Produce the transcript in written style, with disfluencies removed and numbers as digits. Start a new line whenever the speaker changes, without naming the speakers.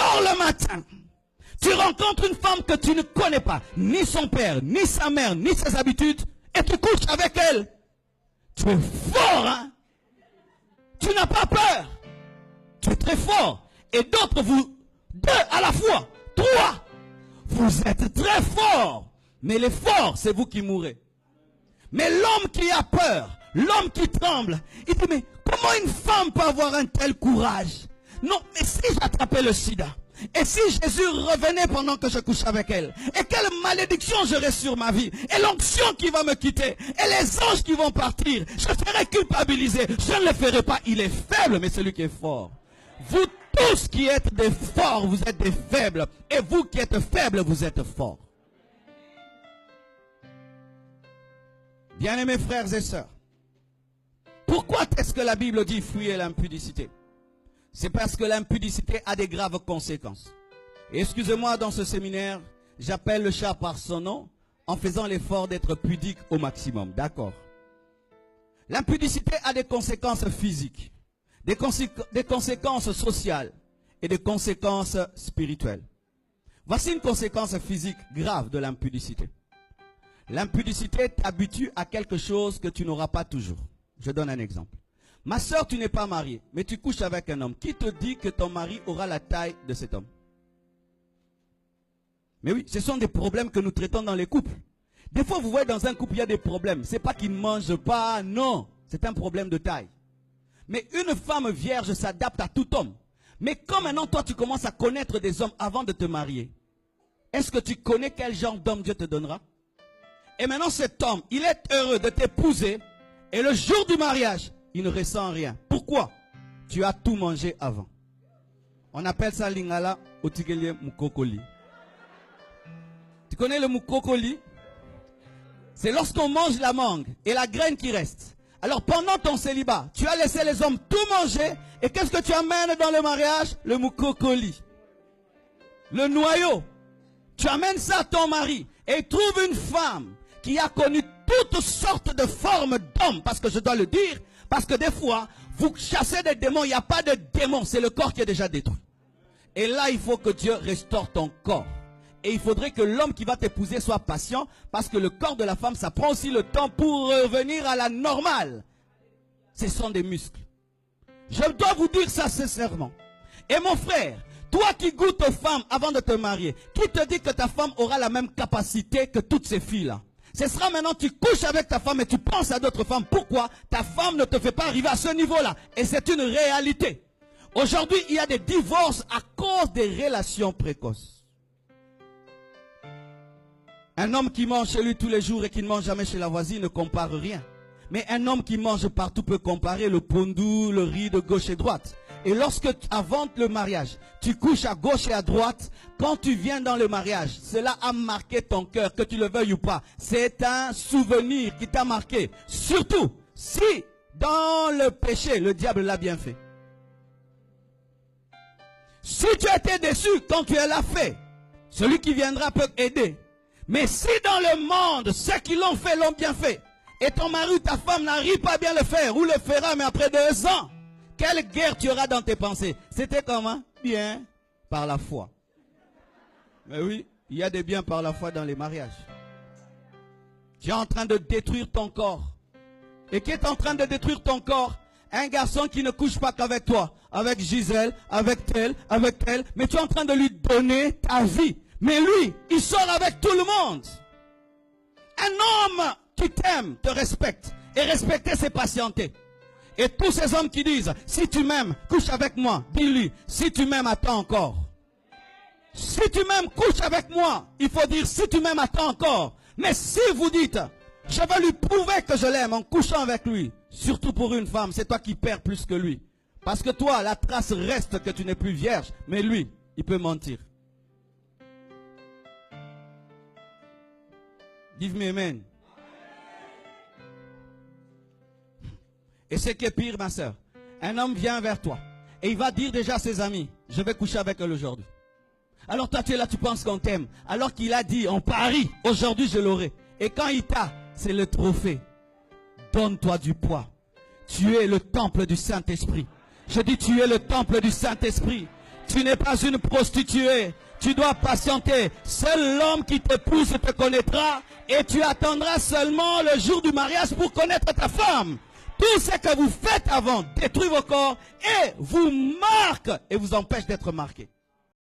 sors le matin, tu rencontres une femme que tu ne connais pas, ni son père, ni sa mère, ni ses habitudes, et tu couches avec elle. Tu es fort, hein? Tu n'as pas peur. Tu es très fort. Et d'autres, vous, deux à la fois, trois, vous êtes très forts. Mais les forts, c'est vous qui mourrez. Mais l'homme qui a peur, l'homme qui tremble, il dit, mais comment une femme peut avoir un tel courage? Non, mais si j'attrapais le sida, et si Jésus revenait pendant que je couche avec elle, et quelle malédiction j'aurais sur ma vie, et l'onction qui va me quitter, et les anges qui vont partir, je serai culpabilisé. Je ne le ferai pas. Il est faible, mais celui qui est fort. Vous tous qui êtes des forts, vous êtes des faibles. Et vous qui êtes faibles, vous êtes forts. Bien-aimés frères et sœurs, pourquoi est-ce que la Bible dit fuyez l'impudicité? C'est parce que l'impudicité a des graves conséquences. Et excusez-moi, dans ce séminaire, j'appelle le chat par son nom en faisant l'effort d'être pudique au maximum. D'accord? L'impudicité a des conséquences physiques, des conséquences sociales et des conséquences spirituelles. Voici une conséquence physique grave de l'impudicité. L'impudicité t'habitue à quelque chose que tu n'auras pas toujours. Je donne un exemple. Ma soeur, tu n'es pas mariée, mais tu couches avec un homme. Qui te dit que ton mari aura la taille de cet homme? Mais oui, ce sont des problèmes que nous traitons dans les couples. Des fois, vous voyez dans un couple, il y a des problèmes. Ce n'est pas qu'il ne mange pas, non. C'est un problème de taille. Mais une femme vierge s'adapte à tout homme. Mais quand maintenant, toi, tu commences à connaître des hommes avant de te marier, est-ce que tu connais quel genre d'homme Dieu te donnera? Et maintenant, cet homme, il est heureux de t'épouser. Et le jour du mariage, il ne ressent rien. Pourquoi? Tu as tout mangé avant. On appelle ça lingala otigele mukokoli. Tu connais le mukokoli? C'est lorsqu'on mange la mangue et la graine qui reste. Alors pendant ton célibat, tu as laissé les hommes tout manger. Et qu'est-ce que tu amènes dans le mariage? Le mukokoli. Le noyau. Tu amènes ça à ton mari. Et il trouve une femme qui a connu toutes sortes de formes d'hommes. Parce que je dois le dire. Parce que des fois, vous chassez des démons. Il n'y a pas de démons. C'est le corps qui est déjà détruit. Et là, il faut que Dieu restaure ton corps. Et il faudrait que l'homme qui va t'épouser soit patient. Parce que le corps de la femme, ça prend aussi le temps pour revenir à la normale. Ce sont des muscles. Je dois vous dire ça sincèrement. Et mon frère, toi qui goûtes aux femmes avant de te marier, qui te dit que ta femme aura la même capacité que toutes ces filles-là? Ce sera maintenant tu couches avec ta femme et tu penses à d'autres femmes. Pourquoi? Ta femme ne te fait pas arriver à ce niveau-là. Et c'est une réalité. Aujourd'hui, il y a des divorces à cause des relations précoces. Un homme qui mange chez lui tous les jours et qui ne mange jamais chez la voisine ne compare rien. Mais un homme qui mange partout peut comparer le pondu, le riz de gauche et droite. Et lorsque, avant le mariage, tu couches à gauche et à droite, quand tu viens dans le mariage, cela a marqué ton cœur, que tu le veuilles ou pas. C'est un souvenir qui t'a marqué. Surtout, si dans le péché, le diable l'a bien fait. Si tu as été déçu quand tu l'as fait, celui qui viendra peut aider. Mais si dans le monde, ceux qui l'ont fait l'ont bien fait, et ton mari ou ta femme n'arrive pas bien le faire, ou le fera, mais après 2 ans, quelle guerre tu auras dans tes pensées? C'était comment? Bien, par la foi. Mais oui, il y a des biens par la foi dans les mariages. Tu es en train de détruire ton corps. Et qui est en train de détruire ton corps? Un garçon qui ne couche pas qu'avec toi, avec Gisèle, avec tel, mais tu es en train de lui donner ta vie. Mais lui, il sort avec tout le monde. Un homme qui t'aime, te respecte. Et respecter, c'est patienter. Et tous ces hommes qui disent, si tu m'aimes, couche avec moi. Dis-lui, si tu m'aimes, attends encore. Si tu m'aimes, couche avec moi. Il faut dire, si tu m'aimes, attends encore. Mais si vous dites, je vais lui prouver que je l'aime en couchant avec lui. Surtout pour une femme, c'est toi qui perds plus que lui. Parce que toi, la trace reste que tu n'es plus vierge. Mais lui, il peut mentir. Give me amen. Et ce qui est pire, ma soeur, un homme vient vers toi et il va dire déjà à ses amis, je vais coucher avec elle aujourd'hui. Alors toi tu es là, tu penses qu'on t'aime. Alors qu'il a dit, on parie, aujourd'hui je l'aurai. Et quand il t'a, c'est le trophée. Donne-toi du poids. Tu es le temple du Saint-Esprit. Je dis, tu es le temple du Saint-Esprit. Tu n'es pas une prostituée. Tu dois patienter. Seul l'homme qui t'épouse te connaîtra et tu attendras seulement le jour du mariage pour connaître ta femme. Tout ce que vous faites avant détruit vos corps et vous marque et vous empêche d'être marqué.